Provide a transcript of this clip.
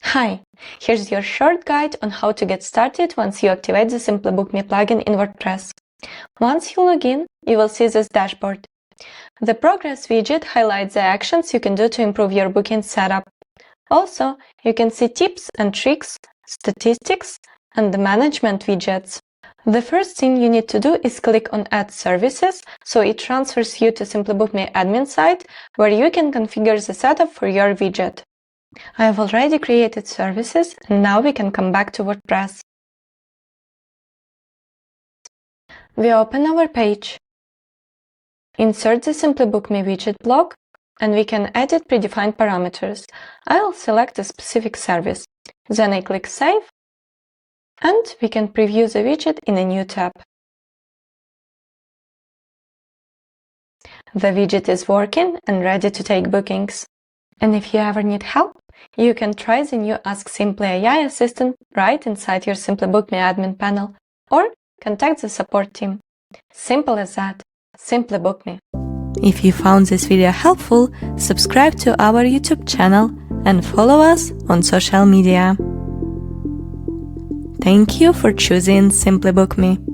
Hi, here's your short guide on how to get started once you activate the SimplyBook.me plugin in WordPress. Once you log in, you will see this dashboard. The Progress widget highlights the actions you can do to improve your booking setup. Also, you can see tips and tricks, statistics, and the management widgets. The first thing you need to do is click on Add Services, so it transfers you to SimplyBook.me admin site, where you can configure the setup for your widget. I have already created services, and now we can come back to WordPress. We open our page, insert the SimplyBook.me widget block, and we can edit predefined parameters. I'll select a specific service. Then I click Save, and we can preview the widget in a new tab. The widget is working and ready to take bookings. And if you ever need help, you can try the new Ask Simply AI assistant right inside your SimplyBook.me admin panel, or contact the support team. Simple as that. SimplyBook.me. If you found this video helpful, subscribe to our YouTube channel and follow us on social media. Thank you for choosing SimplyBook.me.